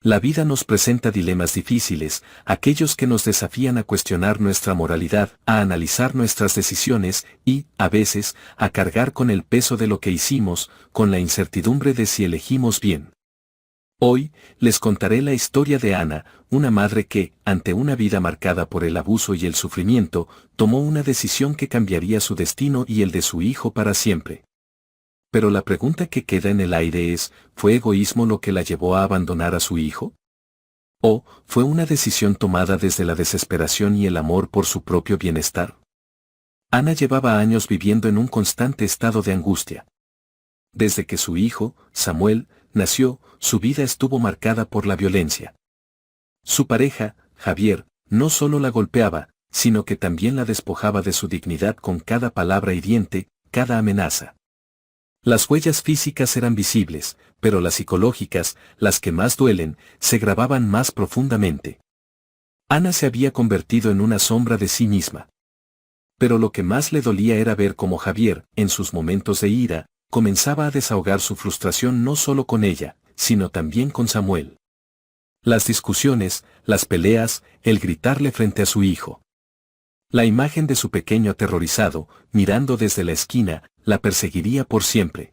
La vida nos presenta dilemas difíciles, aquellos que nos desafían a cuestionar nuestra moralidad, a analizar nuestras decisiones y, a veces, a cargar con el peso de lo que hicimos, con la incertidumbre de si elegimos bien. Hoy, les contaré la historia de Ana, una madre que, ante una vida marcada por el abuso y el sufrimiento, tomó una decisión que cambiaría su destino y el de su hijo para siempre. Pero la pregunta que queda en el aire es, ¿fue egoísmo lo que la llevó a abandonar a su hijo? ¿O fue una decisión tomada desde la desesperación y el amor por su propio bienestar? Ana llevaba años viviendo en un constante estado de angustia. Desde que su hijo, Samuel, nació, su vida estuvo marcada por la violencia. Su pareja, Javier, no solo la golpeaba, sino que también la despojaba de su dignidad con cada palabra hiriente, cada amenaza. Las huellas físicas eran visibles, pero las psicológicas, las que más duelen, se grababan más profundamente. Ana se había convertido en una sombra de sí misma. Pero lo que más le dolía era ver cómo Javier, en sus momentos de ira, comenzaba a desahogar su frustración no solo con ella, sino también con Samuel. Las discusiones, las peleas, el gritarle frente a su hijo. La imagen de su pequeño aterrorizado, mirando desde la esquina, la perseguiría por siempre.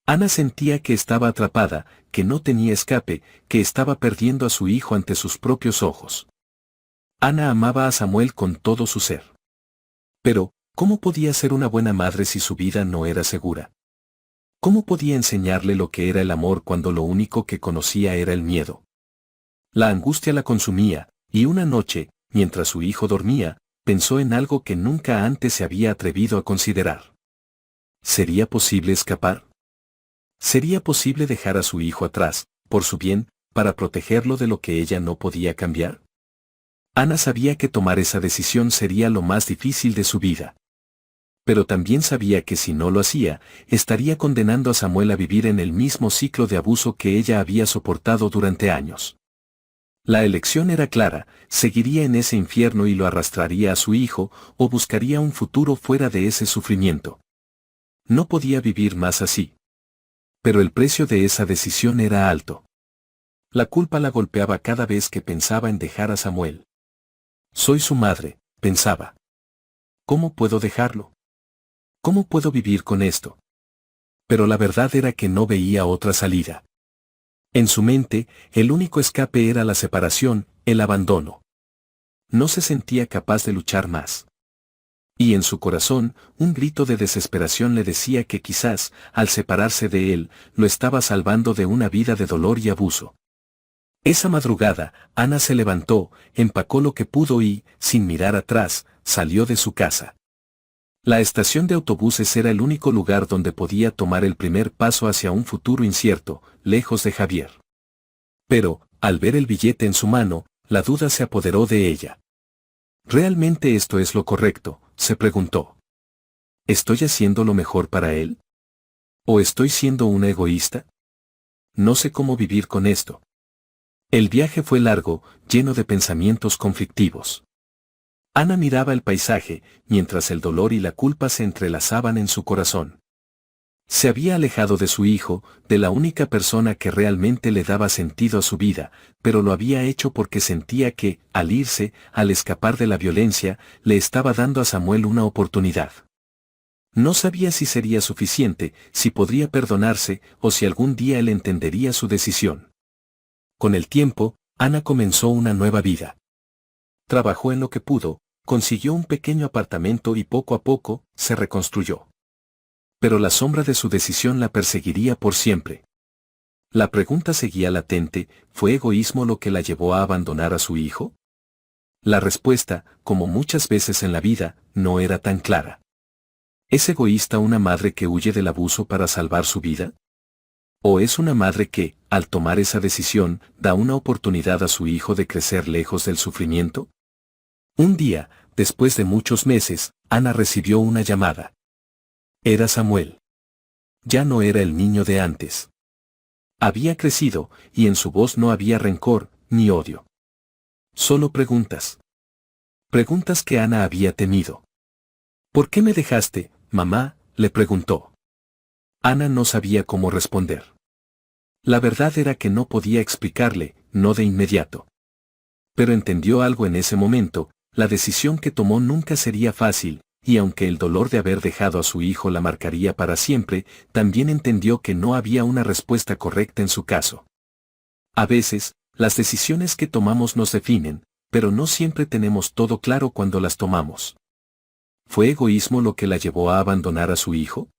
Ana sentía que estaba atrapada, que no tenía escape, que estaba perdiendo a su hijo ante sus propios ojos. Ana amaba a Samuel con todo su ser. Pero, ¿cómo podía ser una buena madre si su vida no era segura? ¿Cómo podía enseñarle lo que era el amor cuando lo único que conocía era el miedo? La angustia la consumía, y una noche, mientras su hijo dormía, pensó en algo que nunca antes se había atrevido a considerar. ¿Sería posible escapar? ¿Sería posible dejar a su hijo atrás, por su bien, para protegerlo de lo que ella no podía cambiar? Ana sabía que tomar esa decisión sería lo más difícil de su vida. Pero también sabía que si no lo hacía, estaría condenando a Samuel a vivir en el mismo ciclo de abuso que ella había soportado durante años. La elección era clara, seguiría en ese infierno y lo arrastraría a su hijo, o buscaría un futuro fuera de ese sufrimiento. No podía vivir más así. Pero el precio de esa decisión era alto. La culpa la golpeaba cada vez que pensaba en dejar a Samuel. Soy su madre, pensaba. ¿Cómo puedo dejarlo? ¿Cómo puedo vivir con esto? Pero la verdad era que no veía otra salida. En su mente, el único escape era la separación, el abandono. No se sentía capaz de luchar más. Y en su corazón, un grito de desesperación le decía que quizás, al separarse de él, lo estaba salvando de una vida de dolor y abuso. Esa madrugada, Ana se levantó, empacó lo que pudo y, sin mirar atrás, salió de su casa. La estación de autobuses era el único lugar donde podía tomar el primer paso hacia un futuro incierto, lejos de Javier. Pero, al ver el billete en su mano, la duda se apoderó de ella. ¿Realmente esto es lo correcto?, se preguntó. ¿Estoy haciendo lo mejor para él? ¿O estoy siendo una egoísta? No sé cómo vivir con esto. El viaje fue largo, lleno de pensamientos conflictivos. Ana miraba el paisaje, mientras el dolor y la culpa se entrelazaban en su corazón. Se había alejado de su hijo, de la única persona que realmente le daba sentido a su vida, pero lo había hecho porque sentía que, al irse, al escapar de la violencia, le estaba dando a Samuel una oportunidad. No sabía si sería suficiente, si podría perdonarse, o si algún día él entendería su decisión. Con el tiempo, Ana comenzó una nueva vida. Trabajó en lo que pudo, consiguió un pequeño apartamento y poco a poco, se reconstruyó. Pero la sombra de su decisión la perseguiría por siempre. La pregunta seguía latente, ¿fue egoísmo lo que la llevó a abandonar a su hijo? La respuesta, como muchas veces en la vida, no era tan clara. ¿Es egoísta una madre que huye del abuso para salvar su vida? ¿O es una madre que, al tomar esa decisión, da una oportunidad a su hijo de crecer lejos del sufrimiento? Un día, después de muchos meses, Ana recibió una llamada. Era Samuel. Ya no era el niño de antes. Había crecido, y en su voz no había rencor, ni odio. Solo preguntas. Preguntas que Ana había temido. ¿Por qué me dejaste, mamá?, le preguntó. Ana no sabía cómo responder. La verdad era que no podía explicarle, no de inmediato. Pero entendió algo en ese momento, la decisión que tomó nunca sería fácil, y aunque el dolor de haber dejado a su hijo la marcaría para siempre, también entendió que no había una respuesta correcta en su caso. A veces, las decisiones que tomamos nos definen, pero no siempre tenemos todo claro cuando las tomamos. ¿Fue egoísmo lo que la llevó a abandonar a su hijo?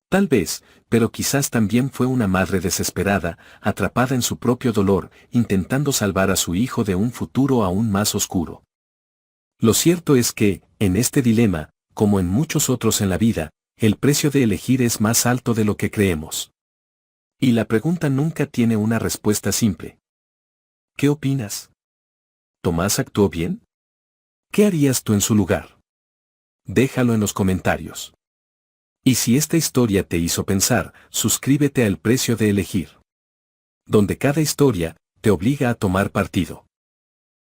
Tal vez, pero quizás también fue una madre desesperada, atrapada en su propio dolor, intentando salvar a su hijo de un futuro aún más oscuro. Lo cierto es que, en este dilema, como en muchos otros en la vida, el precio de elegir es más alto de lo que creemos. Y la pregunta nunca tiene una respuesta simple. ¿Qué opinas? ¿Tomás actuó bien? ¿Qué harías tú en su lugar? Déjalo en los comentarios. Y si esta historia te hizo pensar, suscríbete a El Precio de Elegir, donde cada historia te obliga a tomar partido.